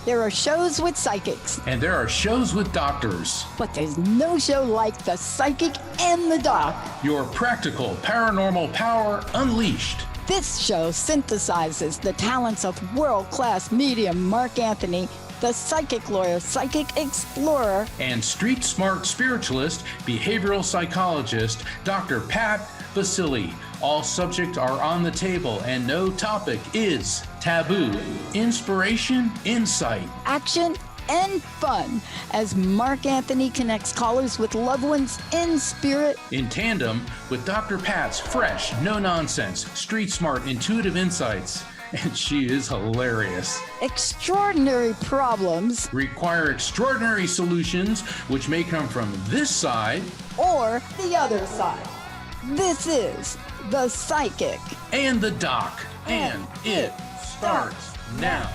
There are shows with psychics. And there are shows with doctors. But there's no show like The Psychic and the Doc. Your practical paranormal power unleashed. This show synthesizes the talents of world-class medium Mark Anthony, the psychic lawyer, psychic explorer, and street smart spiritualist, behavioral psychologist, Dr. Pat Baccili. All subjects are on the table and no topic is taboo. Inspiration, insight, action, and fun as Mark Anthony connects callers with loved ones in spirit. In tandem with Dr. Pat's fresh, no-nonsense, street smart, intuitive insights. And she is hilarious. Extraordinary problems require extraordinary solutions, which may come from this side or the other side. This is The Psychic and the Doc, and it starts now.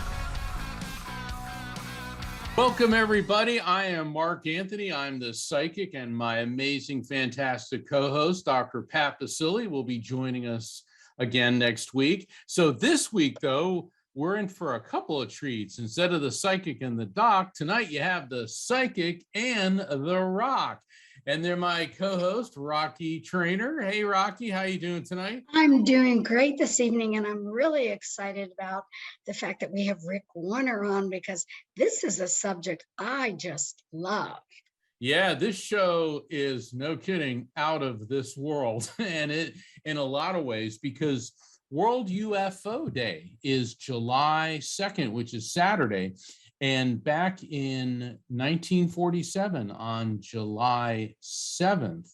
Welcome, everybody. I am Mark Anthony. I'm the Psychic, and my amazing, fantastic co-host, Dr. Pat Baccili, will be joining us again next week. So this week, though, we're in for a couple of treats. Instead of the Psychic and the Doc, tonight you have the Psychic and the Rock. And they're my co-host, Rocky Trainer. Hey, Rocky, how you doing tonight? I'm doing great this evening, and I'm really excited about the fact that we have Rick Warner on, because this is a subject I just love. Yeah, this show is, no kidding, out of this world. And it, in a lot of ways, because World UFO Day is July 2nd, which is Saturday. And back in 1947, on July 7th,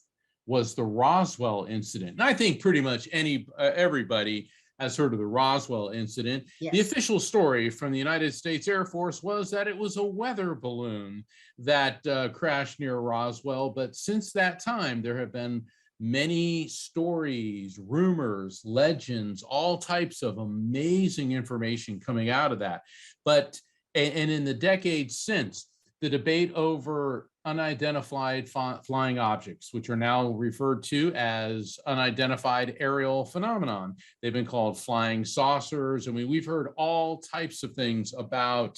was the Roswell incident. And I think pretty much everybody has heard of the Roswell incident. Yes. The official story from the United States Air Force was that it was a weather balloon that crashed near Roswell. But since that time, there have been many stories, rumors, legends, all types of amazing information coming out of that. But and in the decades since, the debate over unidentified flying objects, which are now referred to as unidentified aerial phenomenon. They've been called flying saucers. I mean, we've heard all types of things about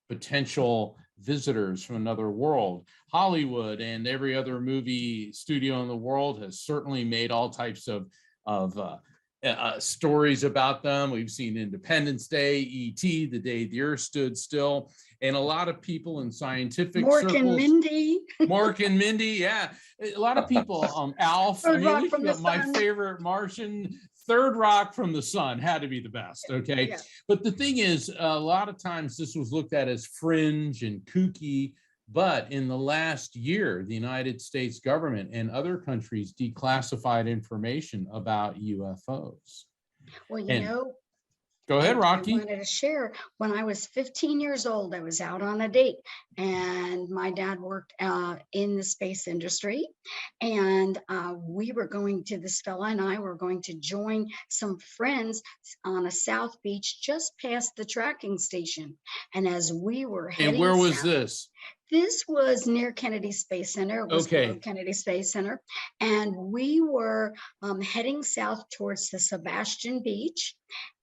potential visitors from another world. Hollywood and every other movie studio in the world has certainly made all types of stories about them. We've seen Independence Day, E.T., The Day the Earth Stood Still, and a lot of people in scientific circles. Mork and Mindy, yeah. A lot of people, Alf, my favorite Martian, Third Rock from the Sun had to be the best, okay? Yeah. But the thing is, a lot of times this was looked at as fringe and kooky. But in the last year, the United States government and other countries declassified information about UFOs. Well, go ahead, Rocky. I wanted to share, when I was 15 years old, I was out on a date, and my dad worked in the space industry, and we were going to, this fella and I were going to join some friends on a South Beach just past the tracking station. And as we were heading And where was this? This was near Kennedy Space Center. It was okay. Kennedy Space Center. And we were heading south towards the Sebastian Beach,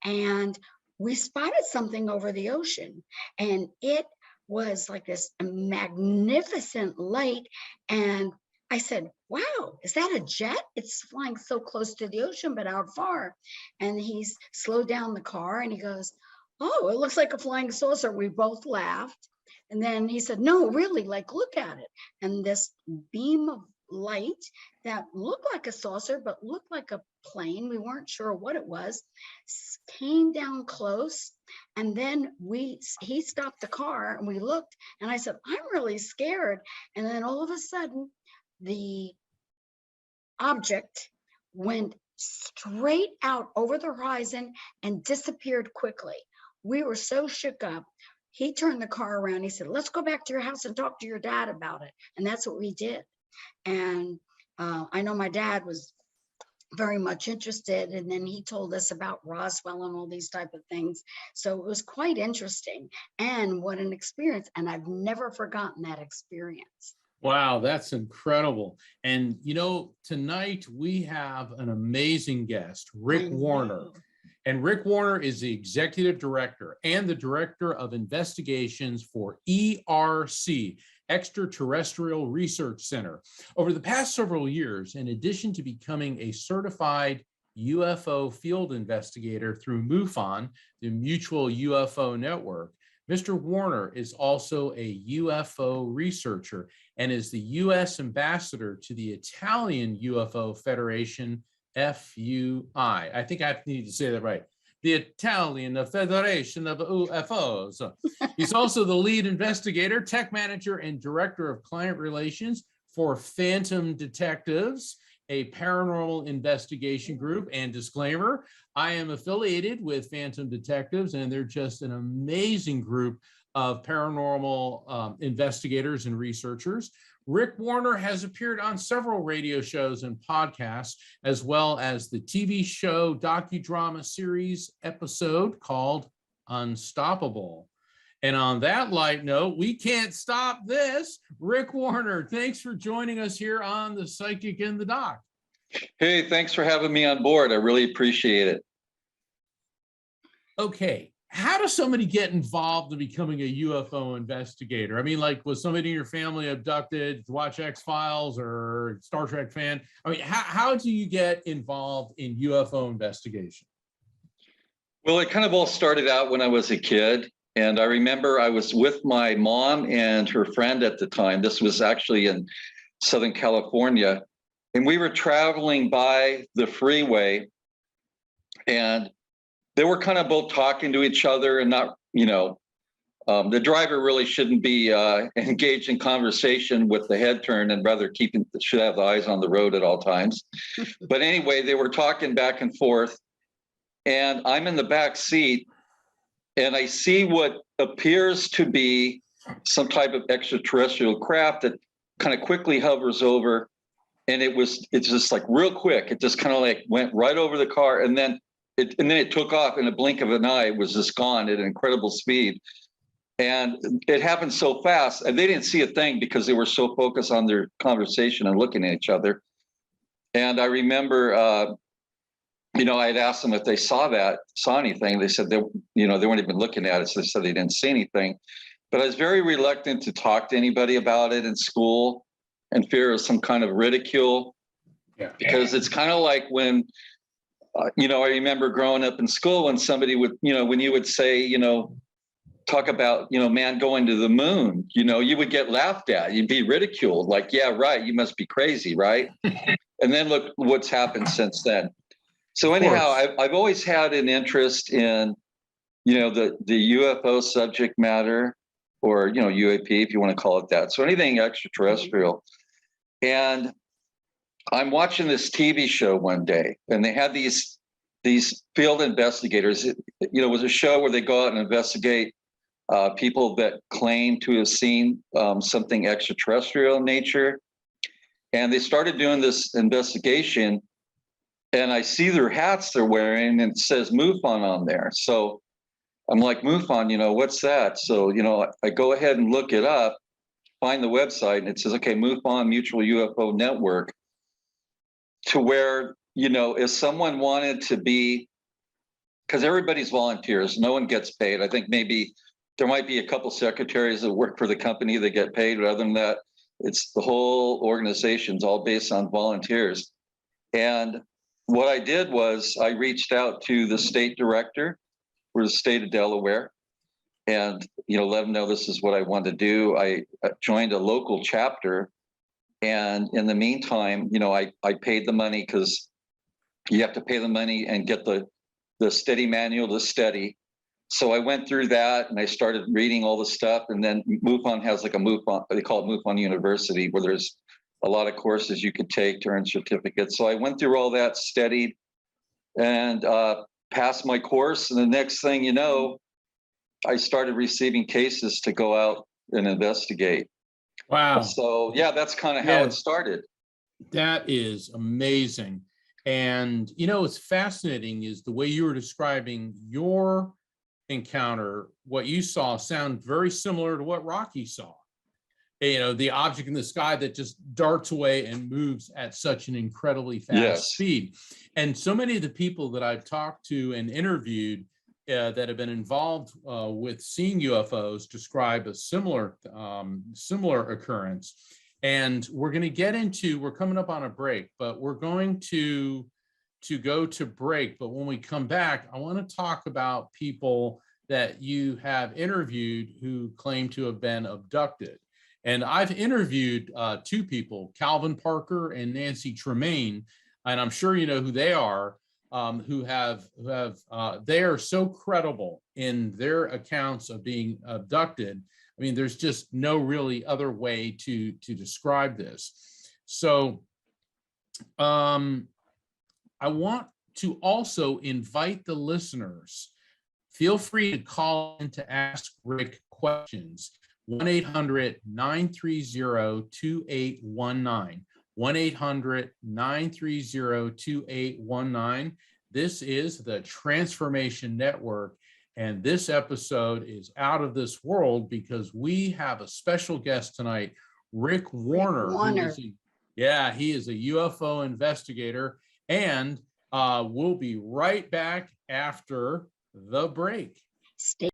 and we spotted something over the ocean. And it was like this magnificent light. And I said, wow, is that a jet? It's flying so close to the ocean, but out far. And he's slowed down the car and he goes, oh, it looks like a flying saucer. We both laughed. And then he said, no, really, like, look at it. And this beam of light that looked like a saucer, but looked like a plane, we weren't sure what it was, came down close. And then he stopped the car and we looked, and I said, I'm really scared. And then all of a sudden, the object went straight out over the horizon and disappeared quickly. We were so shook up. He turned the car around. He said, let's go back to your house and talk to your dad about it. And that's what we did. And I know my dad was very much interested. And then he told us about Roswell and all these type of things. So it was quite interesting. And what an experience. And I've never forgotten that experience. Wow, that's incredible. And, tonight we have an amazing guest, Rick Warner. And Rick Warner is the executive director and the director of investigations for ERC, Extraterrestrial Research Center. Over the past several years, in addition to becoming a certified UFO field investigator through MUFON, the Mutual UFO Network, Mr. Warner is also a UFO researcher and is the U.S. ambassador to the Italian UFO Federation, FUI. I think I need to say that right. The Italian Federation of UFOs. He's also the lead investigator, tech manager, and director of client relations for Phantom Detectives, a paranormal investigation group. And disclaimer, I am affiliated with Phantom Detectives, and they're just an amazing group of paranormal investigators and researchers. Rick Warner has appeared on several radio shows and podcasts, as well as the TV show docudrama series episode called Unstoppable. And on that light note, we can't stop this. Rick Warner, thanks for joining us here on The Psychic in the Doc. Hey, thanks for having me on board. I really appreciate it. Okay, how does somebody get involved in becoming a UFO investigator? I mean, like, was somebody in your family abducted to watch X-Files or Star Trek fan? I mean, how do you get involved in UFO investigation? Well, it kind of all started out when I was a kid. And I remember I was with my mom and her friend at the time. This was actually in Southern California. And we were traveling by the freeway, and they were kind of both talking to each other and not, the driver really shouldn't be engaged in conversation with the head turn, and rather should have the eyes on the road at all times. But anyway, they were talking back and forth, and I'm in the back seat, and I see what appears to be some type of extraterrestrial craft that kind of quickly hovers over. And it's just like real quick. It just kind of like went right over the car, and then it took off in a blink of an eye. It was just gone at incredible speed. And it happened so fast, and they didn't see a thing because they were so focused on their conversation and looking at each other. And I remember, I had asked them if they saw anything. They said they weren't even looking at it. So they said they didn't see anything. But I was very reluctant to talk to anybody about it in school, and fear of some kind of ridicule. Yeah. Because it's kind of like when, I remember growing up in school when somebody would, when you would say, talk about, man going to the moon, you would get laughed at, you'd be ridiculed, like, yeah, right, you must be crazy, right? And then look what's happened since then. So anyhow, I've always had an interest in, the UFO subject matter, or, UAP, if you want to call it that. So anything extraterrestrial. And I'm watching this TV show one day, and they had these field investigators. It was a show where they go out and investigate people that claim to have seen something extraterrestrial in nature. And they started doing this investigation, and I see their hats they're wearing, and it says MUFON on there. So I'm like, MUFON, what's that? So, I go ahead and look it up, find the website, and it says, okay, MUFON, Mutual UFO Network, to where, if someone wanted to be, because everybody's volunteers, no one gets paid. I think maybe there might be a couple secretaries that work for the company that get paid, but other than that, it's the whole organization's all based on volunteers. And what I did was I reached out to the state director for the state of Delaware, and let them know this is what I want to do. I joined a local chapter, and in the meantime, I paid the money, because you have to pay the money and get the steady manual to steady. So I went through that, and I started reading all the stuff. And then MUFON has like a MUFON, they call it MUFON University, where there's a lot of courses you could take to earn certificates. So I went through all that, studied, and passed my course. And the next thing you know, I started receiving cases to go out and investigate. Wow. So yeah, that's kind of how it started. That is amazing. And what's fascinating is the way you were describing your encounter. What you saw sound very similar to what Rocky saw. the object in the sky that just darts away and moves at such an incredibly fast Yes. speed. And so many of the people that I've talked to and interviewed that have been involved with seeing UFOs describe a similar occurrence. And we're coming up on a break, but we're going to go to break. But when we come back, I want to talk about people that you have interviewed who claim to have been abducted. And I've interviewed two people, Calvin Parker and Nancy Tremaine, and I'm sure you know who they are, they are so credible in their accounts of being abducted. I mean, there's just no really other way to describe this. So I want to also invite the listeners, feel free to call in to ask Rick questions. 1-800-930-2819. 1-800-930-2819. This is the Transformation Network, and this episode is out of this world because we have a special guest tonight, Rick Warner. He is a UFO investigator, and we'll be right back after the break. Stay.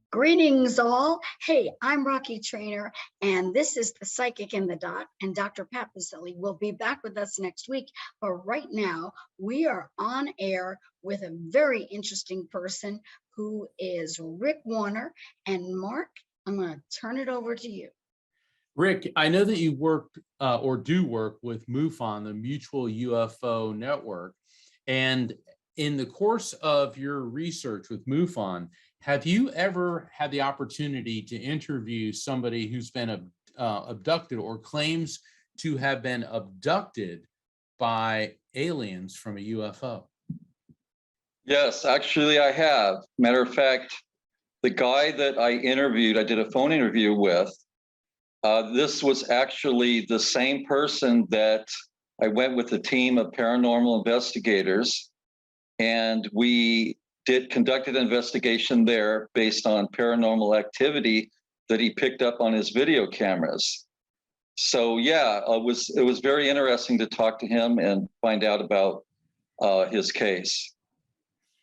Greetings all. Hey, I'm Rocky Trainer, and this is the Psychic in the Dot, and Dr. Pat Baccili will be back with us next week. But right now, we are on air with a very interesting person who is Rick Warner. And Mark, I'm going to turn it over to you. Rick, I know that you worked or do work with MUFON, the Mutual UFO Network. And in the course of your research with MUFON, have you ever had the opportunity to interview somebody who's been abducted or claims to have been abducted by aliens from a UFO? Yes, actually I have. Matter of fact, the guy that I interviewed, I did a phone interview with, this was actually the same person that I went with a team of paranormal investigators, and we conducted an investigation there based on paranormal activity that he picked up on his video cameras. So yeah, it was very interesting to talk to him and find out about his case.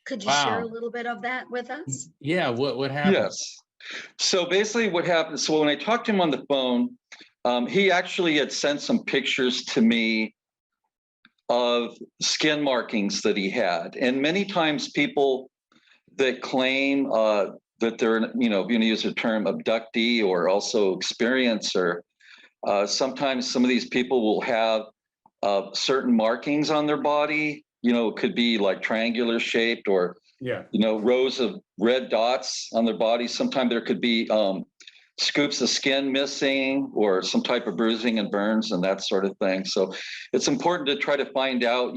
Could you share a little bit of that with us? Yeah, what happened? Yes. So basically what happened, so when I talked to him on the phone, he actually had sent some pictures to me of skin markings that he had. And many times people that claim that they're, going to use the term abductee or also experiencer, sometimes some of these people will have certain markings on their body. It could be like triangular shaped or, rows of red dots on their body. Sometimes there could be scoops of skin missing or some type of bruising and burns and that sort of thing. So it's important to try to find out,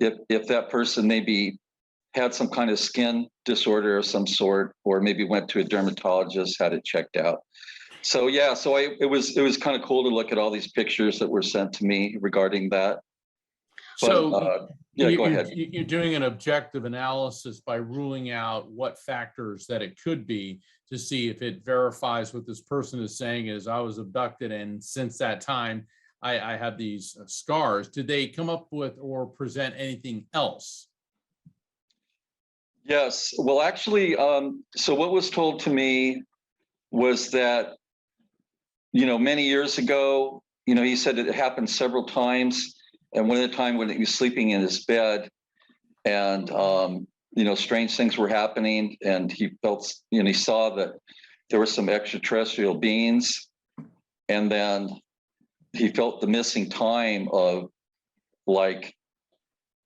if that person maybe had some kind of skin disorder of some sort, or maybe went to a dermatologist, had it checked out. So yeah, it was kind of cool to look at all these pictures that were sent to me regarding that. But, go ahead. You're doing an objective analysis by ruling out what factors that it could be to see if it verifies what this person is saying is, I was abducted, and since that time, I have these scars. Did they come up with or present anything else? Yes. Well, actually, so what was told to me was that, many years ago, he said it happened several times. And one of the time when he was sleeping in his bed and, strange things were happening, and he felt, he saw that there were some extraterrestrial beings. And then he felt the missing time of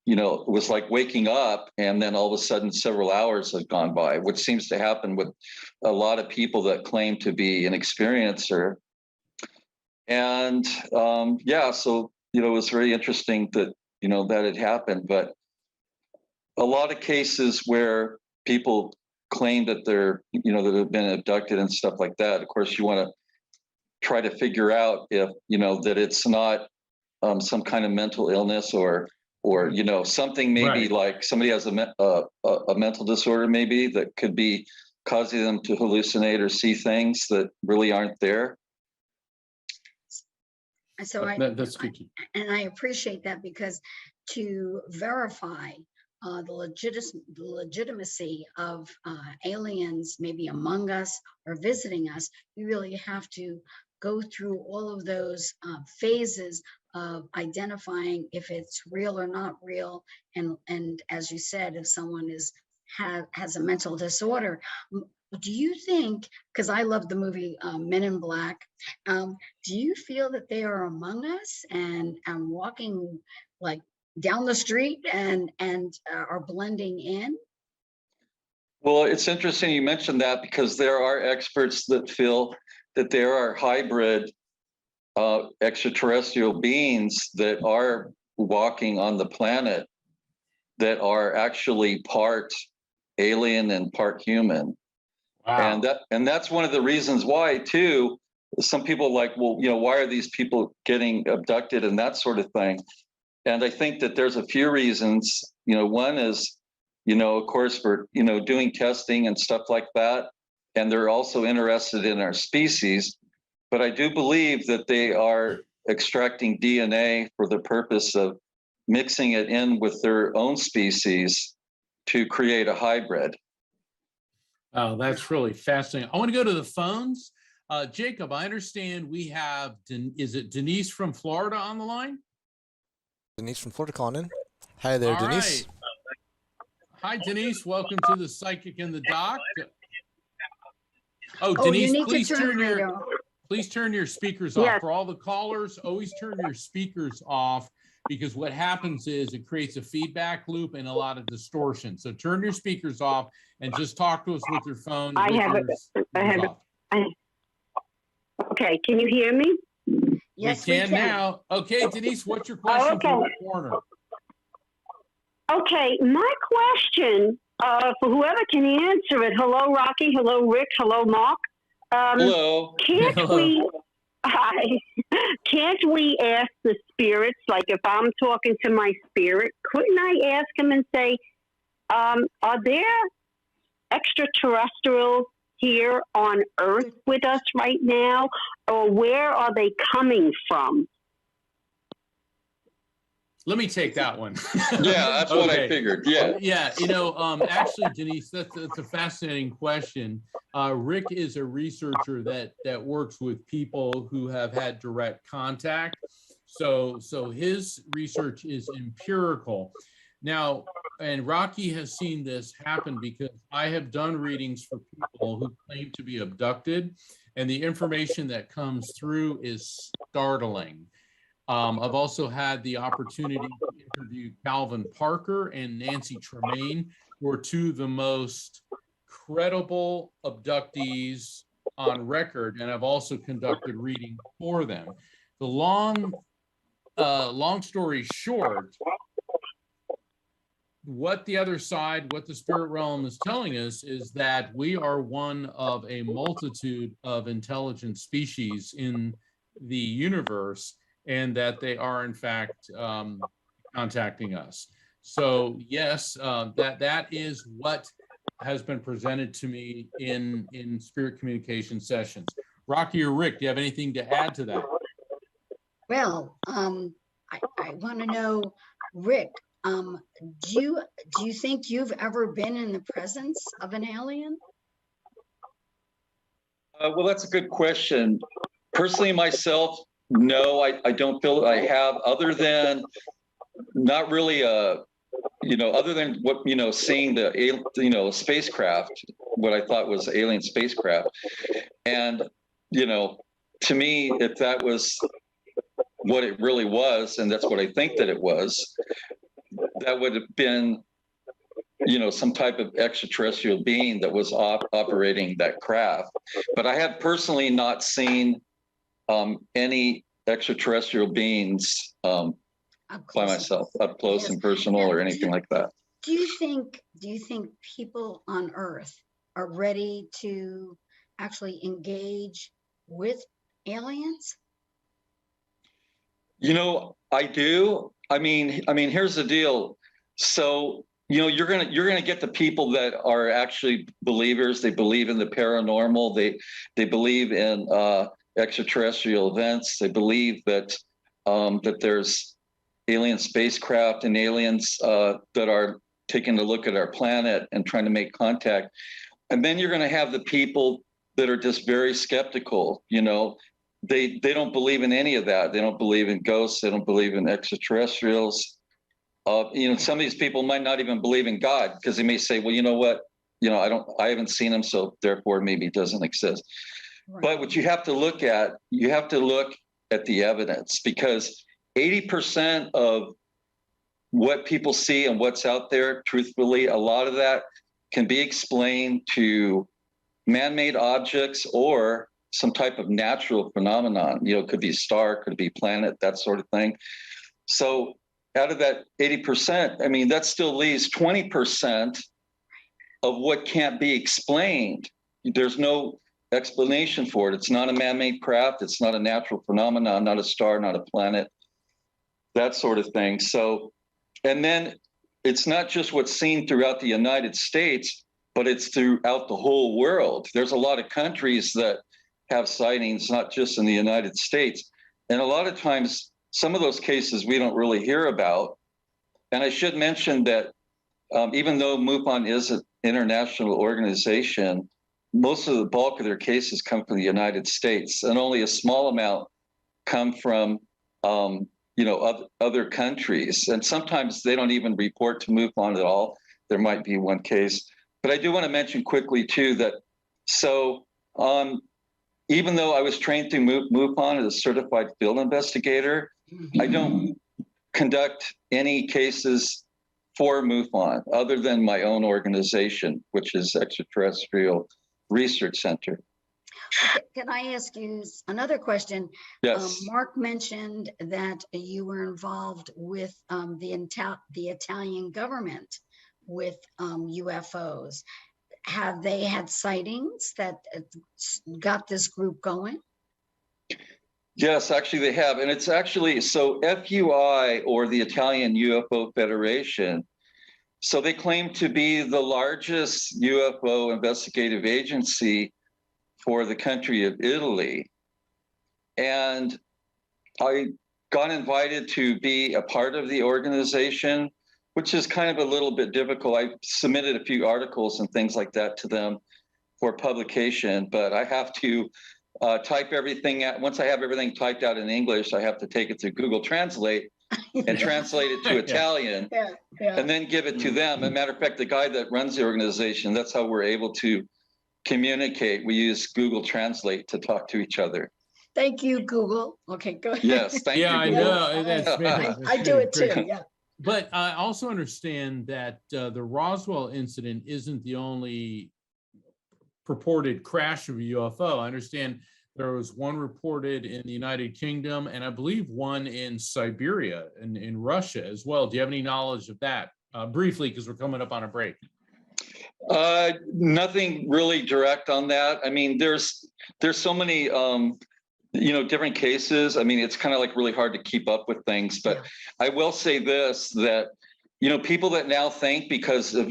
it was like waking up, and then all of a sudden several hours had gone by, which seems to happen with a lot of people that claim to be an experiencer. And so, it was very interesting that, that had happened. But a lot of cases where people claim that they're, that have been abducted and stuff like that, of course, you want to try to figure out if, that it's not some kind of mental illness or or something maybe Right. like somebody has a mental disorder maybe that could be causing them to hallucinate or see things that really aren't there. So That's good. and I appreciate that, because to verify the legitimacy of aliens maybe among us or visiting us, you really have to go through all of those phases of identifying if it's real or not real, and as you said, if someone has a mental disorder. Do you think, because I love the movie Men in Black, do you feel that they are among us and walking like down the street and are blending in? Well, it's interesting you mentioned that, because there are experts that feel that there are hybrid extraterrestrial beings that are walking on the planet that are actually part alien and part human. Wow. And that's one of the reasons why, too. Some people like, well, why are these people getting abducted and that sort of thing? And I think that there's a few reasons. One is, of course, for doing testing and stuff like that, and they're also interested in our species. But I do believe that they are extracting DNA for the purpose of mixing it in with their own species to create a hybrid. Oh, that's really fascinating. I want to go to the phones. Jacob, I understand we have, is it Denise from Florida on the line? Denise from Florida calling in. Hi there, All Denise. right. Hi, Denise. Welcome to the Psychic in the Doc. Oh, Denise, please turn your speakers off. Yes. For all the callers, always turn your speakers off, because what happens is it creates a feedback loop and a lot of distortion. So turn your speakers off and just talk to us with your phone. Okay, can you hear me? Yes, we can now. Okay, Denise, what's your question for the corner? Okay, my question for whoever can answer it. Hello, Rocky. Hello, Rick. Hello, Mark. Hello. Can't we ask the spirits, like if I'm talking to my spirit, couldn't I ask them and say, are there extraterrestrials here on Earth with us right now, or where are they coming from? Let me take that one. Yeah, that's what I figured. Yeah. Yeah, actually, Denise, that's a fascinating question. Rick is a researcher that works with people who have had direct contact. So his research is empirical. Now, and Rocky has seen this happen because I have done readings for people who claim to be abducted, and the information that comes through is startling. I've also had the opportunity to interview Calvin Parker and Nancy Tremaine, who are two of the most credible abductees on record, and I've also conducted reading for them. The long story short, what the other side, what the spirit realm is telling us is that we are one of a multitude of intelligent species in the universe, and that they are in fact contacting us. So yes, that is what has been presented to me in spirit communication sessions. Rocky or Rick, do you have anything to add to that? Well, I want to know, Rick, do you think you've ever been in the presence of an alien? Well, that's a good question. Personally, myself, no, I don't feel I have, other than not really other than what, seeing the spacecraft, what I thought was alien spacecraft. And, to me, if that was what it really was, and that's what I think that it was, that would have been, some type of extraterrestrial being that was operating that craft. But I have personally not seen any extraterrestrial beings by myself, up close and personal, or anything like that. Do you think people on Earth are ready to actually engage with aliens? I do. I mean, here's the deal. So, you're gonna get the people that are actually believers. They believe in the paranormal. They believe in extraterrestrial events. They believe that that there's alien spacecraft and aliens that are taking a look at our planet and trying to make contact. And then you're going to have the people that are just very skeptical. They don't believe in any of that. They don't believe in ghosts. They don't believe in extraterrestrials. Some of these people might not even believe in God, because they may say, well, you know what? I haven't seen him, so therefore maybe it doesn't exist. Right. But what you have to look at the evidence, because 80% of what people see and what's out there, truthfully, a lot of that can be explained to man-made objects or some type of natural phenomenon. It could be a star, could be a planet, that sort of thing. So out of that 80%, that still leaves 20% of what can't be explained. There's no explanation for it. It's not a man-made craft. It's not a natural phenomenon, not a star, not a planet, that sort of thing. So, and then it's not just what's seen throughout the United States, but it's throughout the whole world. There's a lot of countries that have sightings, not just in the United States. And a lot of times, some of those cases we don't really hear about. And I should mention that even though MUFON is an international organization, most of the bulk of their cases come from the United States, and only a small amount come from other countries. And sometimes they don't even report to MUFON at all. There might be one case. But I do want to mention quickly too that even though I was trained through MUFON as a certified field investigator, I don't conduct any cases for MUFON other than my own organization, which is Extraterrestrial Research Center. Can I ask you another question? Yes. Mark mentioned that you were involved with the Italian government with UFOs. Have they had sightings that got this group going? Yes, actually they have. And it's actually, so FUI, or the Italian UFO Federation, so they claim to be the largest UFO investigative agency for the country of Italy. And I got invited to be a part of the organization, which is kind of a little bit difficult. I submitted a few articles and things like that to them for publication, but I have to type everything out. Once I have everything typed out in English, I have to take it to Google Translate and translate it to Italian, and then give it to them. As a matter of fact, the guy that runs the organization, that's how we're able to communicate. We use Google Translate to talk to each other. Thank you, Google. Okay, go ahead. Yes, thank you. Yeah, I know. I do it too, yeah. But I also understand that the Roswell incident isn't the only purported crash of a UFO. I understand there was one reported in the United Kingdom, and I believe one in Siberia and in Russia as well. Do you have any knowledge of that? Briefly, because we're coming up on a break. Nothing really direct on that. There's so many different cases. it's kind of like really hard to keep up with things, but I will say this, that people that now think because of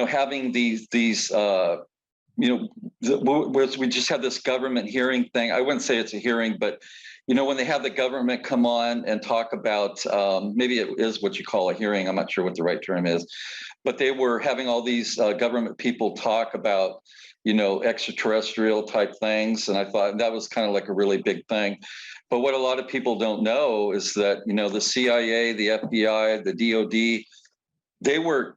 having these we just had this government hearing thing. I wouldn't say it's a hearing, but when they have the government come on and talk about, maybe it is what you call a hearing, I'm not sure what the right term is, but they were having all these government people talk about extraterrestrial type things, and I thought that was kind of like a really big thing. But what a lot of people don't know is that the CIA, the FBI, the DOD, they were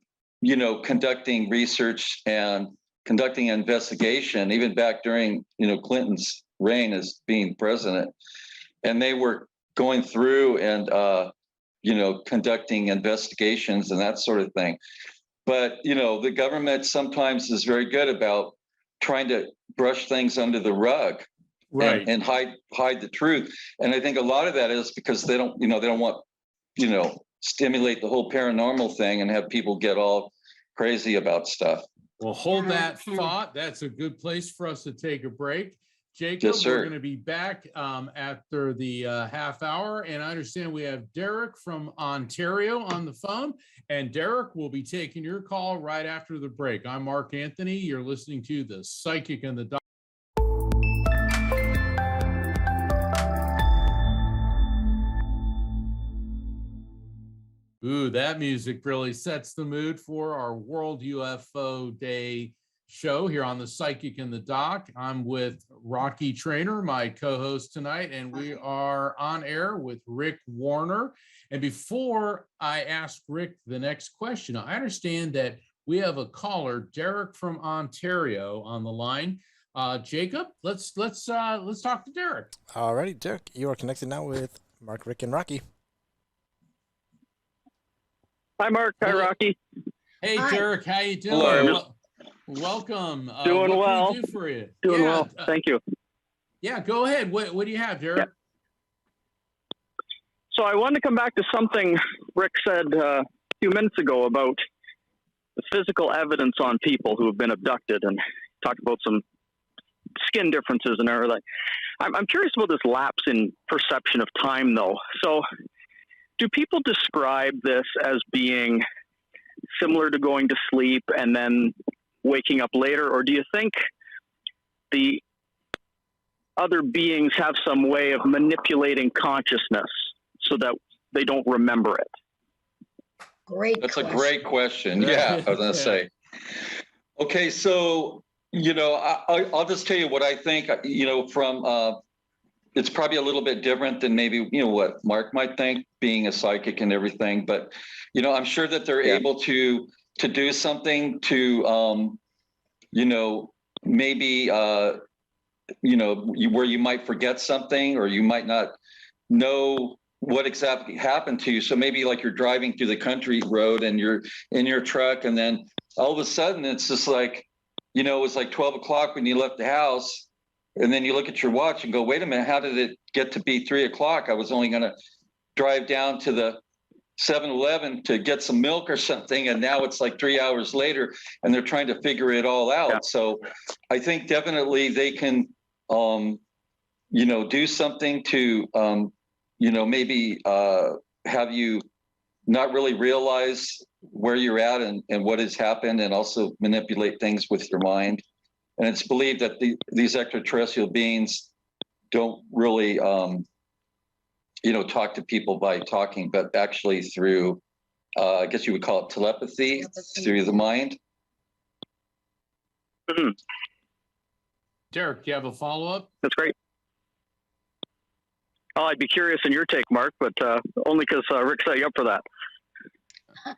conducting research and conducting an investigation even back during Clinton's reign as being president, and they were going through and conducting investigations and that sort of thing. But the government sometimes is very good about trying to brush things under the rug, right, and hide the truth. And I think a lot of that is because they don't want stimulate the whole paranormal thing and have people get all crazy about stuff. Well, hold that thought. That's a good place for us to take a break. Jacob, Yes, sir. we're going to be back after the half hour. And I understand we have Derek from Ontario on the phone. And Derek will be taking your call right after the break. I'm Mark Anthony. You're listening to The Psychic and the Doc. Ooh, that music really sets the mood for our World UFO Day show here on The Psychic and the Doc. I'm with Rocky Trainer, my co-host tonight, and we are on air with Rick Warner. And before I ask Rick the next question, I understand that we have a caller, Derek from Ontario, on the line. Jacob, let's talk to Derek. All righty, Derek, you are connected now with Mark, Rick, and Rocky. Hi, Mark. Hi, Rocky. Hey, Hi. Derek, how you doing? Hello. Welcome. Doing what well. Can we do for you? Doing Yeah, well. Thank you. Yeah, go ahead. What do you have, Derek? So I wanted to come back to something Rick said a few minutes ago about the physical evidence on people who have been abducted, and talked about some skin differences and everything. I'm curious about this lapse in perception of time, though. So do people describe this as being similar to going to sleep and then waking up later, or do you think the other beings have some way of manipulating consciousness so that they don't remember it? Great That's question. a great question. Yeah, I was going to say. Okay, so, I'll just tell you what I think, from, it's probably a little bit different than maybe, what Mark might think, being a psychic and everything. But, I'm sure that they're able to do something to, maybe, where you might forget something, or you might not know what exactly happened to you. So maybe like you're driving through the country road and you're in your truck, and then all of a sudden it's just like, it was like 12 o'clock when you left the house. And then you look at your watch and go, wait a minute, how did it get to be 3 o'clock? I was only going to drive down to the 7-Eleven to get some milk or something. And now it's like 3 hours later, and they're trying to figure it all out. Yeah. So I think definitely they can, do something to, maybe have you not really realize where you're at and what has happened, and also manipulate things with your mind. And it's believed that these extraterrestrial beings don't really, talk to people by talking, but actually through, I guess you would call it telepathy. Through the mind. Mm-hmm. Derek, do you have a follow-up? That's great. Oh, I'd be curious in your take, Mark, but only because Rick set you up for that.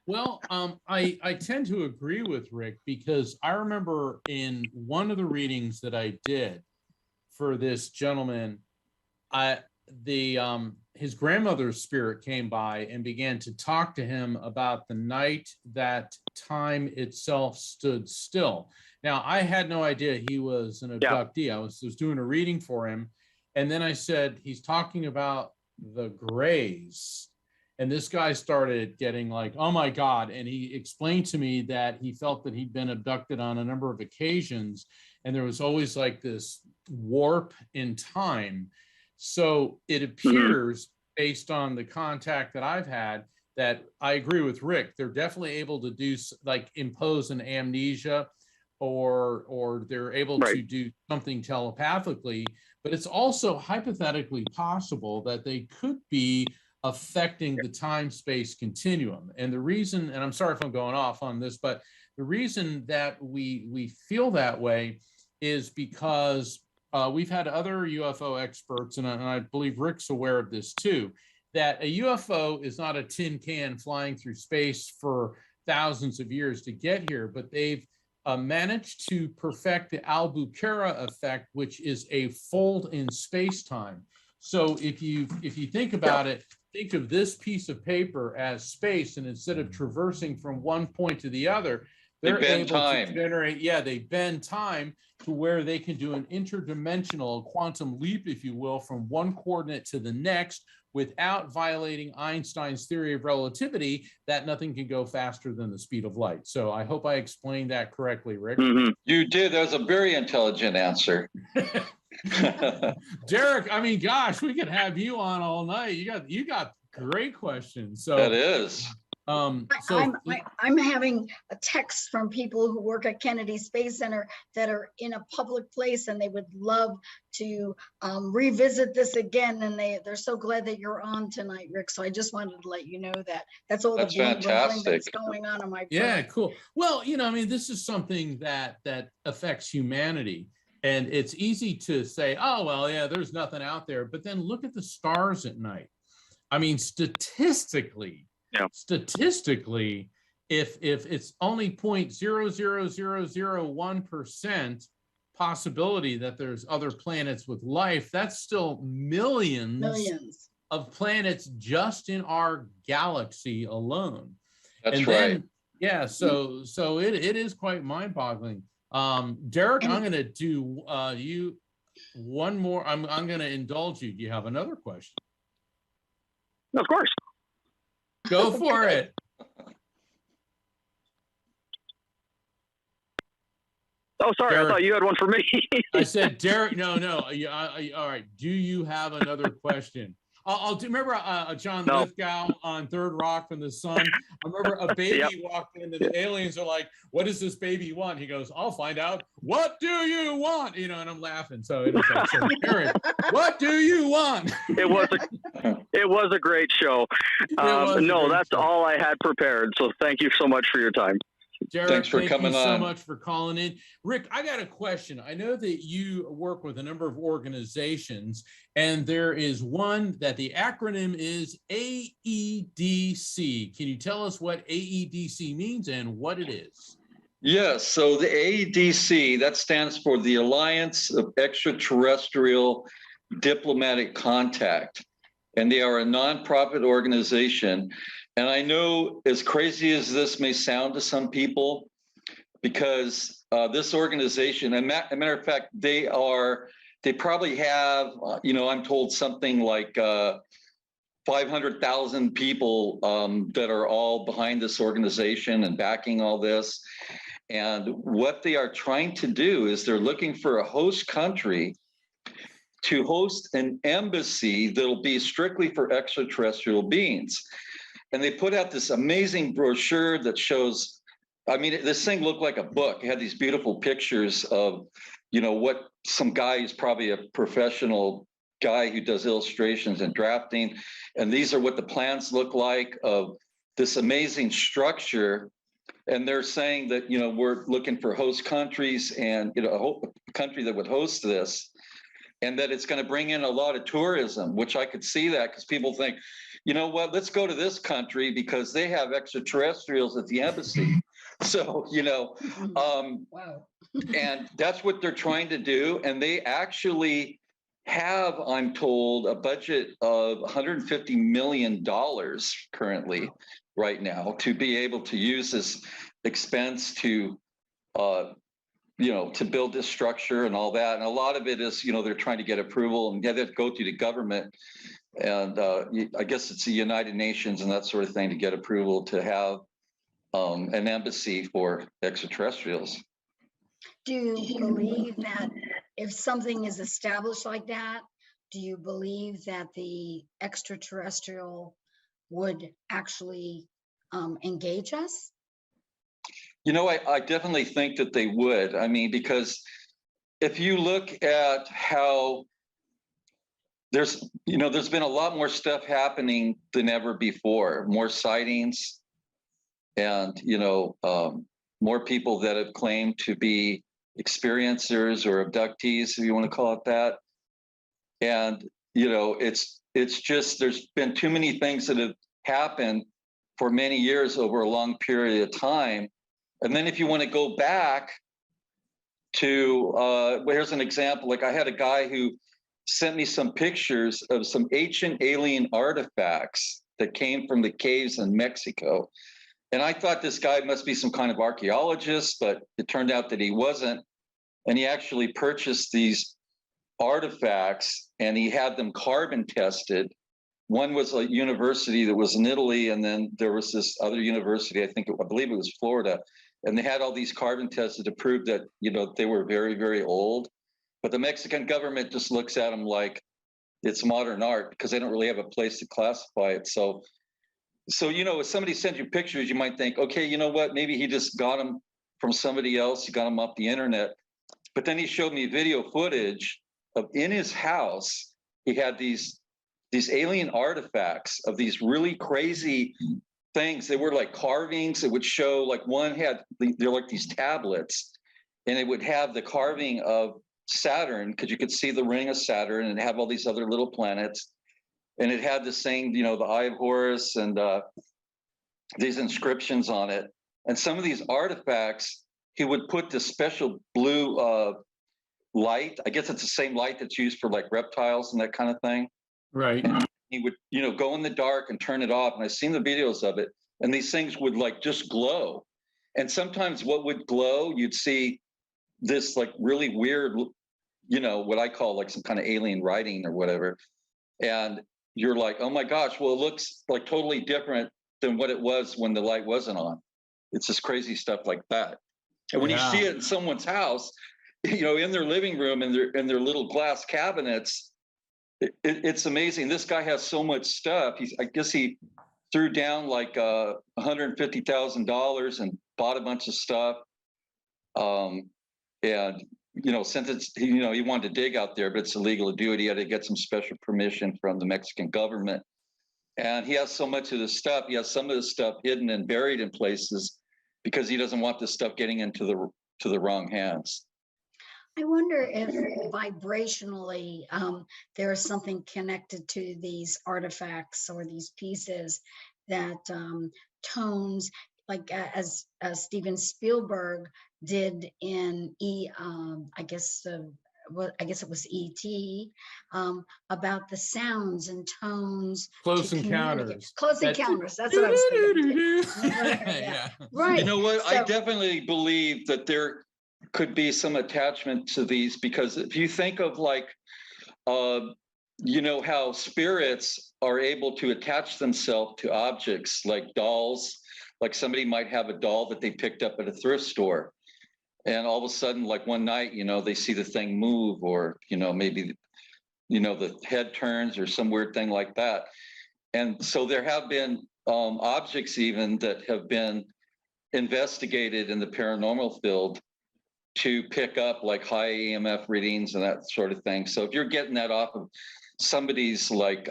Well, I tend to agree with Rick, because I remember in one of the readings that I did for this gentleman, his grandmother's spirit came by and began to talk to him about the night that time itself stood still. Now, I had no idea he was an abductee. I was doing a reading for him, and then I said, he's talking about the Greys. And this guy started getting like, oh my God. And he explained to me that he felt that he'd been abducted on a number of occasions, and there was always like this warp in time. So it appears, based on the contact that I've had, that I agree with Rick. They're definitely able to do, like, impose an amnesia, or they're able to do something telepathically. But it's also hypothetically possible that they could be affecting the time-space continuum. And the reason, and I'm sorry if I'm going off on this, but the reason that we feel that way is because we've had other UFO experts, and I believe Rick's aware of this too, that a UFO is not a tin can flying through space for thousands of years to get here, but they've managed to perfect the Albuquerque effect, which is a fold in space-time. So if you think about it, think of this piece of paper as space, and instead of traversing from one point to the other, they're able to generate, they bend time to where they can do an interdimensional quantum leap, if you will, from one coordinate to the next, without violating Einstein's theory of relativity, that nothing can go faster than the speed of light. So I hope I explained that correctly, Rick. You did. That was a very intelligent answer. Derek, I mean, gosh, we could have you on all night. You got great questions. So That is. I'm having a text from people who work at Kennedy Space Center that are in a public place, and they would love to revisit this again. And they're so glad that you're on tonight, Rick. So I just wanted to let you know that that's all That's the bling fantastic. that's going on in my brain. Yeah, cool. Well, I mean, this is something that affects humanity. And it's easy to say, oh, well, yeah, there's nothing out there. But then look at the stars at night. I mean, statistically, if it's only 0.00001% possibility that there's other planets with life, that's still millions of planets just in our galaxy alone. That's right. Yeah, so it is quite mind-boggling. Derek, I'm going to do you one more. I'm going to indulge you. Do you have another question? Of course. Go for it. Oh, sorry. Derek, I thought you had one for me. I said, Derek, no. All right. Do you have another question? I'll do. Remember John Lithgow on Third Rock from the Sun? I remember a baby walked in, and the aliens are like, "What does this baby want?" He goes, "I'll find out. What do you want?" And I'm laughing. So it was like, so Derek, what do you want? It was a great show. That's all I had prepared. So thank you so much for your time. Derek, thanks for thank coming you so on. much for calling in. Rick, I got a question. I know that you work with a number of organizations, and there is one that the acronym is AEDC. Can you tell us what AEDC means and what it is? Yes, so the AEDC, that stands for the Alliance of Extraterrestrial Diplomatic Contact, and they are a nonprofit organization. And I know, as crazy as this may sound to some people, because this organization, a matter of fact, they probably have, I'm told something like 500,000 people that are all behind this organization and backing all this. And what they are trying to do is they're looking for a host country to host an embassy that'll be strictly for extraterrestrial beings. And they put out this amazing brochure that shows, I mean, this thing looked like a book. It had these beautiful pictures of, what some guy who's probably a professional guy who does illustrations and drafting. And these are what the plans look like of this amazing structure. And they're saying that, we're looking for host countries and, a country that would host this, and that it's going to bring in a lot of tourism, which I could see that, because people think, you know what, let's go to this country because they have extraterrestrials at the embassy. So, Wow. And that's what they're trying to do. And they actually have, I'm told, a budget of $150 million currently right now to be able to use this expense to, to build this structure and all that. And a lot of it is, they're trying to get approval and get it go through the government. And I guess it's the United Nations and that sort of thing to get approval to have an embassy for extraterrestrials. Do you believe that if something is established like that, do you believe that the extraterrestrial would actually engage us? I definitely think that they would. I mean, because if you look at how there's been a lot more stuff happening than ever before, more sightings and, more people that have claimed to be experiencers or abductees, if you want to call it that. And, it's just, there's been too many things that have happened for many years over a long period of time. And then if you want to go back to, here's an example. Like I had a guy who sent me some pictures of some ancient alien artifacts that came from the caves in Mexico. And I thought this guy must be some kind of archaeologist, but it turned out that he wasn't. And he actually purchased these artifacts and he had them carbon tested. One was a university that was in Italy, and then there was this other university, I believe it was Florida. And they had all these carbon tested to prove that, they were very, very old. But the Mexican government just looks at them like it's modern art because they don't really have a place to classify it. So if somebody sends you pictures, you might think, okay, you know what? Maybe he just got them from somebody else. He got them off the internet. But then he showed me video footage of in his house. He had these alien artifacts of these really crazy things. They were like carvings. It would show like one had they're like these tablets, and it would have the carving of Saturn because you could see the ring of Saturn and have all these other little planets. And it had the same, the Eye of Horus and these inscriptions on it. And some of these artifacts, he would put this special blue light. I guess it's the same light that's used for like reptiles and that kind of thing. Right. And he would, go in the dark and turn it off. And I've seen the videos of it. And these things would like just glow. And sometimes what would glow, you'd see this like really weird, what I call like some kind of alien writing or whatever. And you're like, oh my gosh, well, it looks like totally different than what it was when the light wasn't on. It's just crazy stuff like that. And when you see it in someone's house, in their living room and their little glass cabinets, it's amazing. This guy has so much stuff. I guess he threw down like $150,000 and bought a bunch of stuff. Since he wanted to dig out there, but it's illegal to do it. He had to get some special permission from the Mexican government. And he has so much of this stuff. He has some of this stuff hidden and buried in places because he doesn't want this stuff getting into the wrong hands. I wonder if vibrationally there is something connected to these artifacts or these pieces that tones, like as Steven Spielberg did in I guess it was E.T. About the sounds and tones. Close Encounters. Close Encounters. That's what I was thinking. Yeah. Right. You know what? So, I definitely believe that there could be some attachment to these, because if you think of like, how spirits are able to attach themselves to objects like dolls, like somebody might have a doll that they picked up at a thrift store. And all of a sudden, like one night, they see the thing move, or, maybe, the head turns or some weird thing like that. And so there have been objects even that have been investigated in the paranormal field to pick up like high EMF readings and that sort of thing. So if you're getting that off of somebody's like,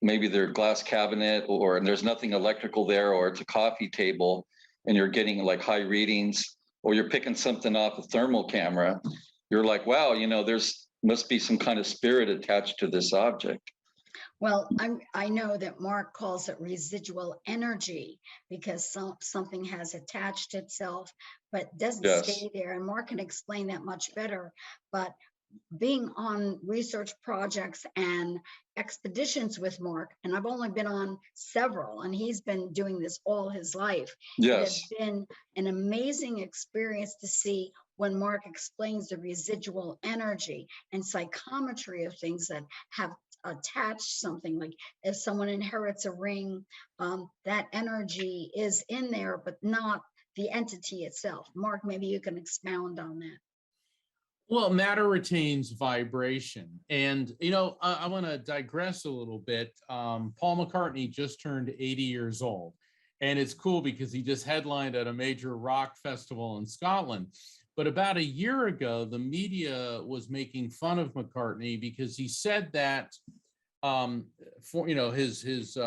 maybe their glass cabinet, and there's nothing electrical there, or it's a coffee table, and you're getting like high readings, or you're picking something off a thermal camera, you're like, wow, there's must be some kind of spirit attached to this object. well, I know that Mark calls it residual energy because something has attached itself, but doesn't stay there. And Mark can explain that much better. But being on research projects and expeditions with Mark, and I've only been on several, and he's been doing this all his life. It has been an amazing experience to see when Mark explains the residual energy and psychometry of things that have attached something. Like if someone inherits a ring, that energy is in there, but not the entity itself. Mark, maybe you can expound on that. Well, matter retains vibration. And, I want to digress a little bit. Paul McCartney just turned 80 years old. And it's cool because he just headlined at a major rock festival in Scotland. But about a year ago, the media was making fun of McCartney because he said that, his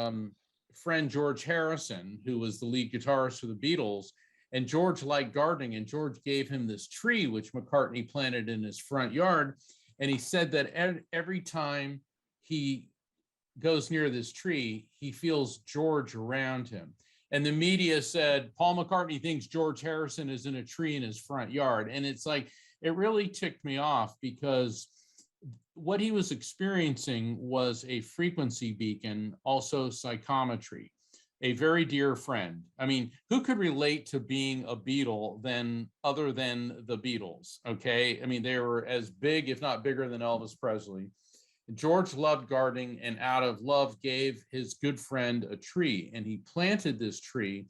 friend George Harrison, who was the lead guitarist for the Beatles, and George liked gardening, and George gave him this tree, which McCartney planted in his front yard. And he said that every time he goes near this tree, he feels George around him. And the media said, Paul McCartney thinks George Harrison is in a tree in his front yard. And it's like, it really ticked me off because what he was experiencing was a frequency beacon, also psychometry. A very dear friend. I mean, who could relate to being a Beatle other than the Beatles? Okay. I mean, they were as big, if not bigger than Elvis Presley. George loved gardening, and out of love gave his good friend a tree, and he planted this tree,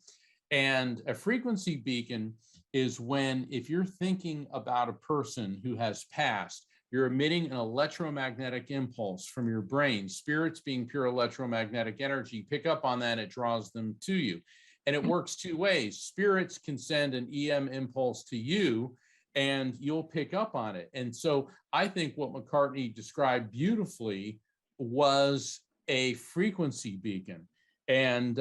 and a frequency beacon is when, if you're thinking about a person who has passed, you're emitting an electromagnetic impulse from your brain. Spirits, being pure electromagnetic energy, pick up on that, it draws them to you. And it works two ways. Spirits can send an EM impulse to you, and you'll pick up on it. And so I think what McCartney described beautifully was a frequency beacon. And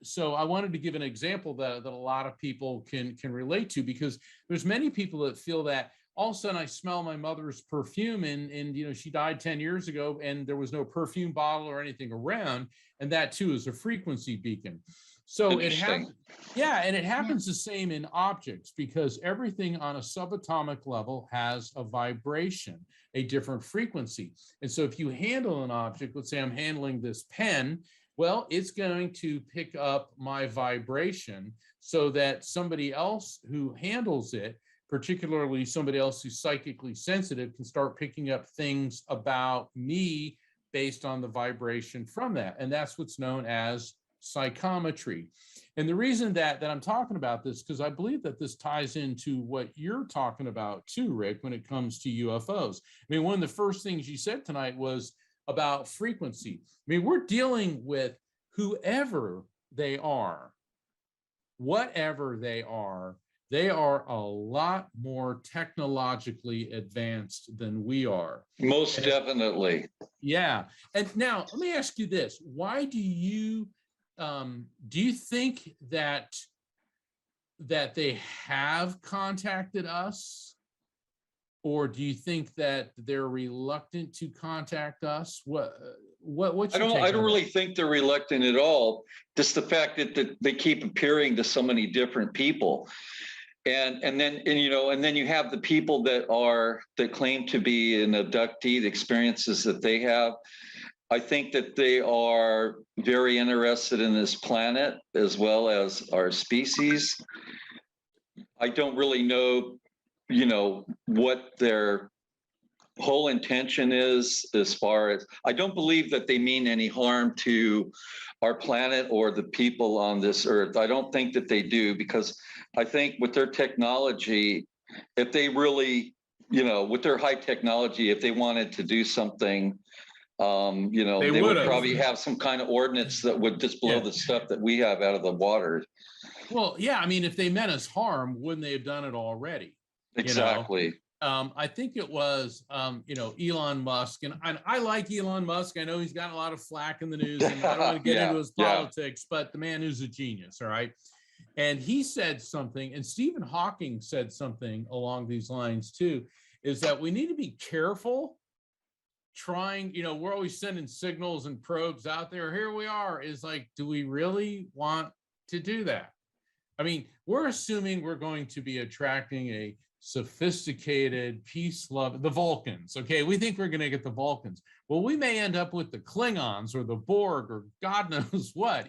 so I wanted to give an example that a lot of people can relate to, because there's many people that feel that all of a sudden I smell my mother's perfume, and you know, she died 10 years ago and there was no perfume bottle or anything around, and that too is a frequency beacon. So it happens, yeah, and it happens the same in objects, because everything on a subatomic level has a vibration, a different frequency. And so if you handle an object, let's say I'm handling this pen, well, it's going to pick up my vibration so that somebody else who handles it, particularly somebody else who's psychically sensitive, can start picking up things about me based on the vibration from that. And that's what's known as psychometry. And the reason that I'm talking about this, because I believe that this ties into what you're talking about too, Rick, when it comes to UFOs. I mean, one of the first things you said tonight was about frequency. I mean, we're dealing with whoever they are, whatever they are a lot more technologically advanced than we are. Most definitely. Yeah. And now let me ask you this. Why do you think that they have contacted us? Or do you think that they're reluctant to contact us? What's your take on I don't that? really think they're reluctant at all. Just the fact that they keep appearing to so many different people. And then you have the people that claim to be an abductee, the experiences that they have. I think that they are very interested in this planet as well as our species. I don't really know, what their whole intention is, as far as, I don't believe that they mean any harm to our planet or the people on this earth. I don't think that they do, because I think with their technology, if they really, with their high technology, if they wanted to do something, they would probably have some kind of ordinance that would just blow the stuff that we have out of the water. Well, yeah, I mean, if they meant us harm, wouldn't they have done it already? Exactly. I think it was, Elon Musk, and I like Elon Musk. I know he's got a lot of flack in the news, and I don't want to get into his politics, but the man is a genius, all right? And he said something, and Stephen Hawking said something along these lines too, is that we need to be careful trying, we're always sending signals and probes out there. Here we are, is like, do we really want to do that? I mean, we're assuming we're going to be attracting a sophisticated, peace-loving, the Vulcans. Okay, we think we're going to get the Vulcans. Well, we may end up with the Klingons or the Borg or God knows what,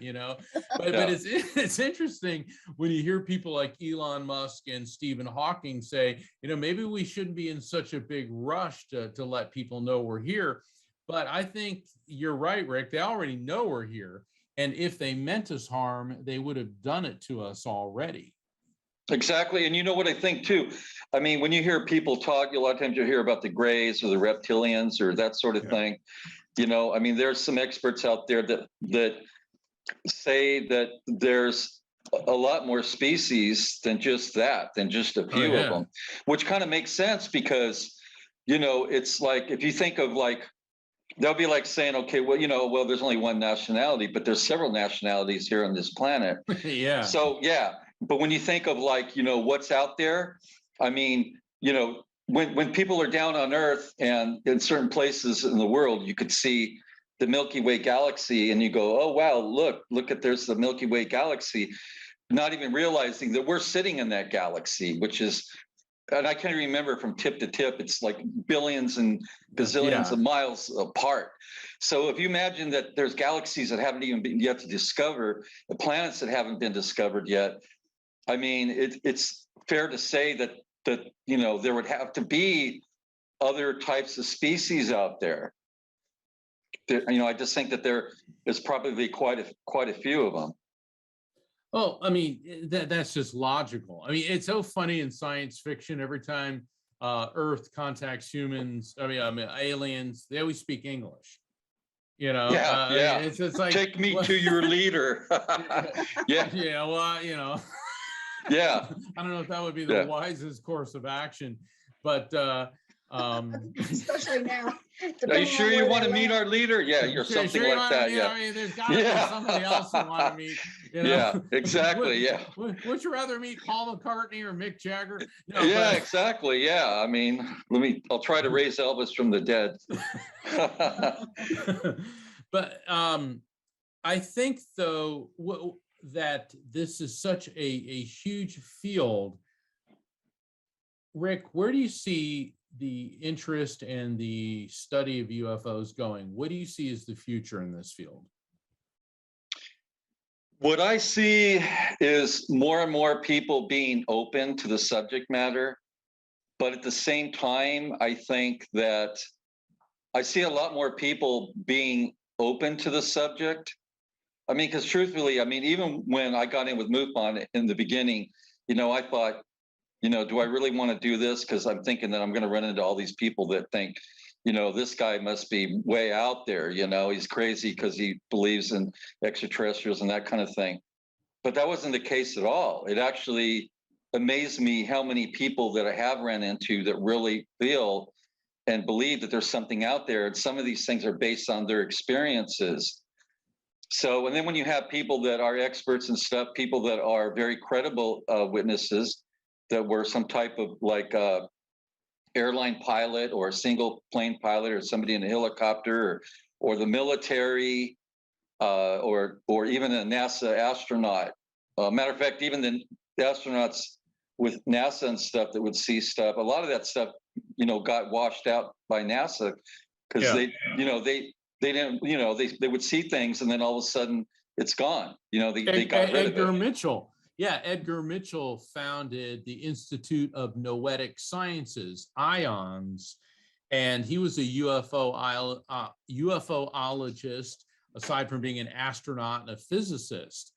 But it's interesting when you hear people like Elon Musk and Stephen Hawking say, maybe we shouldn't be in such a big rush to let people know we're here. But I think you're right, Rick. They already know we're here. And if they meant us harm, they would have done it to us already. Exactly. And you know what I think too? I mean, when you hear people talk, a lot of times you hear about the Greys or the reptilians or that sort of thing. I mean, there's some experts out there that say that there's a lot more species than just a few of them, which kind of makes sense because, it's like, if you think of like, they'll be like saying, okay, well, there's only one nationality, but there's several nationalities here on this planet. Yeah. So, yeah. But when you think of like, what's out there, I mean, when people are down on Earth and in certain places in the world, you could see the Milky Way galaxy and you go, oh, wow, look at, there's the Milky Way galaxy, not even realizing that we're sitting in that galaxy, which is, and I can't remember from tip to tip, it's like billions and bazillions of miles apart. So if you imagine that there's galaxies that haven't even been yet to discover, the planets that haven't been discovered yet, I mean, it's fair to say that there would have to be other types of species out there. I just think that there is probably quite a few of them. Oh, I mean, that's just logical. I mean, it's so funny in science fiction. Every time Earth contacts humans, I mean, aliens, they always speak English. Yeah, yeah. It's like, Take me what? to your leader. Yeah, Yeah, well, yeah, I don't know if that would be the yeah. wisest course of action, but Especially now, Are you depending sure on you where want they to meet land. our leader? Yeah, or sure, something you like want to that. meet. Yeah, I mean, there's got to be yeah, somebody else you want to meet. yeah. Exactly. Would, Yeah, would you rather meet Paul McCartney or Mick Jagger? No, yeah, but exactly. Yeah. I mean, I'll try to raise Elvis from the dead. but I think though that this is such a huge field. Rick, where do you see the interest and the study of UFOs going? What do you see as the future in this field? What I see is more and more people being open to the subject matter. But at the same time, I think that I see a lot more people being open to the subject. I mean, because truthfully, I mean, even when I got in with MUFON in the beginning, I thought, do I really want to do this? Because I'm thinking that I'm going to run into all these people that think, this guy must be way out there. He's crazy because he believes in extraterrestrials and that kind of thing. But that wasn't the case at all. It actually amazed me how many people that I have ran into that really feel and believe that there's something out there. And some of these things are based on their experiences. So, and then when you have people that are experts and stuff, people that are very credible witnesses that were some type of airline pilot or a single plane pilot or somebody in a helicopter or the military or even a NASA astronaut. Matter of fact, even the astronauts with NASA and stuff that would see stuff, a lot of that stuff, got washed out by NASA because they didn't, they would see things and then all of a sudden it's gone. They got rid of Edgar it. Mitchell. Yeah, Edgar Mitchell founded the Institute of Noetic Sciences, IONS, and he was a UFOologist, aside from being an astronaut and a physicist.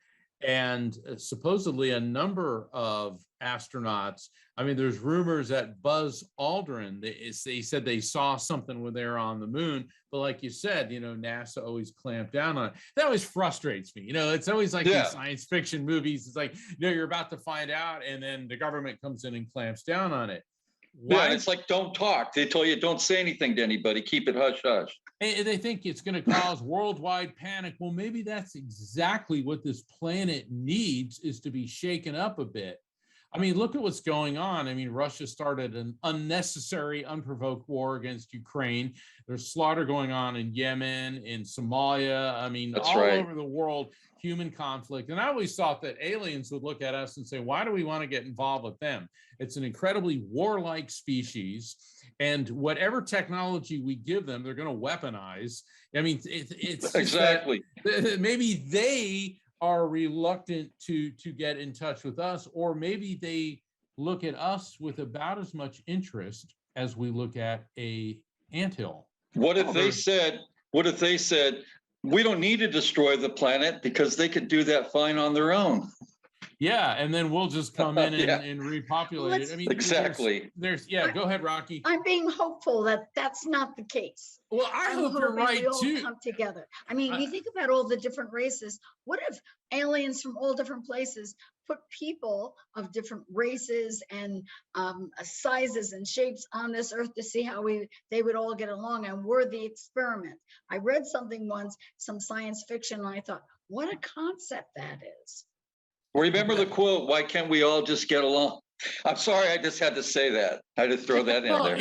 And supposedly a number of astronauts, I mean, there's rumors that Buzz Aldrin, they said they saw something when they were on the moon. But like you said, NASA always clamped down on it. That always frustrates me. It's always like these science fiction movies. It's like, you're about to find out and then the government comes in and clamps down on it. Why? Yeah, it's like, don't talk. They tell you, don't say anything to anybody. Keep it hush hush. And they think it's going to cause worldwide panic. Well, maybe that's exactly what this planet needs, is to be shaken up a bit. I mean, look at what's going on. I mean, Russia started an unnecessary, unprovoked war against Ukraine. There's slaughter going on in Yemen, in Somalia. I mean, that's all right. over the world, human conflict. And I always thought that aliens would look at us and say, why do we want to get involved with them? It's an incredibly warlike species. And whatever technology we give them, they're going to weaponize. I mean, it's exactly. Maybe they are reluctant to get in touch with us, or maybe they look at us with about as much interest as we look at a anthill. What if they said, we don't need to destroy the planet because they could do that fine on their own? Yeah, and then we'll just come in and repopulate it. I mean, exactly. Go ahead, Rocky. I'm being hopeful that that's not the case. Well, I hope you're right we all too. Come together. I mean, you think about all the different races. What if aliens from all different places put people of different races and sizes and shapes on this earth to see how they would all get along, and we're the experiment? I read something once, some science fiction, and I thought, what a concept that is. Remember the quote, why can't we all just get along? I'm sorry, I just had to say that. I had to throw that in there.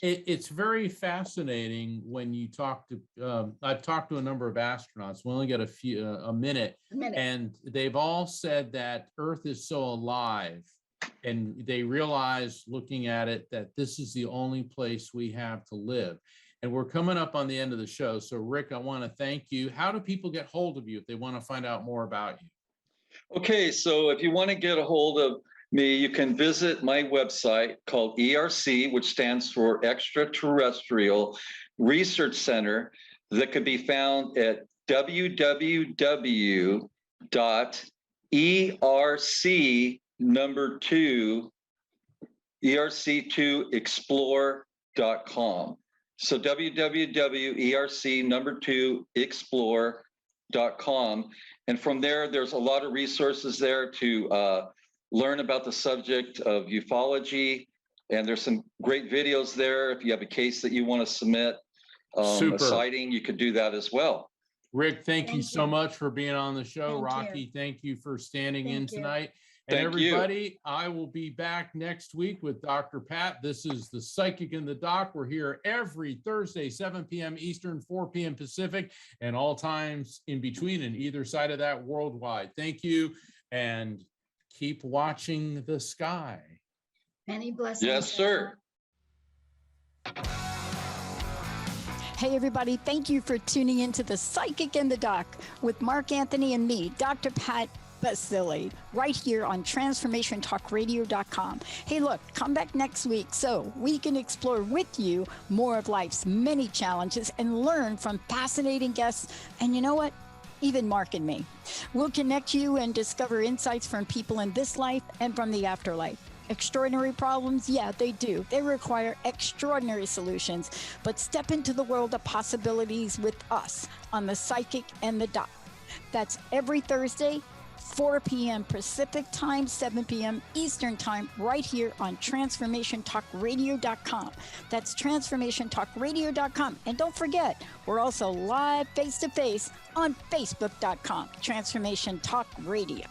It's very fascinating when you talk to, I've talked to a number of astronauts. We only got a minute. And they've all said that Earth is so alive, and they realize looking at it that this is the only place we have to live. And we're coming up on the end of the show. So Rick, I want to thank you. How do people get hold of you if they want to find out more about you? Okay, so if you want to get a hold of me, you can visit my website called ERC, which stands for Extraterrestrial Research Center, that could be found at www.erc www.erc2explore.com. So www.erc2explore.com. And from there, there's a lot of resources there to learn about the subject of ufology. And there's some great videos there. If you have a case that you want to submit, Super. a sighting, you could do that as well. Rick, thank you Thank so you. much for being on the show. Thank you. Rocky, thank you for standing in Thank you. tonight. And Thank you. everybody, I will be back next week with Dr. Pat. This is the Psychic in the Doc. We're here every Thursday, 7 p.m. Eastern, 4 p.m. Pacific, and all times in between and either side of that worldwide. Thank you, and keep watching the sky. Many blessings. Yes, sir. Hey, everybody, thank you for tuning into the Psychic in the Doc with Mark Anthony and me, Dr. Pat Baccili, right here on TransformationTalkRadio.com. Hey, look, come back next week so we can explore with you more of life's many challenges and learn from fascinating guests. And you know what? Even Mark and me. We'll connect you and discover insights from people in this life and from the afterlife. Extraordinary problems? Yeah, they do. They require extraordinary solutions. But step into the world of possibilities with us on the Psychic and the Doc. That's every Thursday, 4 p.m. Pacific Time, 7 p.m. Eastern Time, right here on TransformationTalkRadio.com. That's TransformationTalkRadio.com. And don't forget, we're also live face-to-face on Facebook.com, Transformation Talk Radio.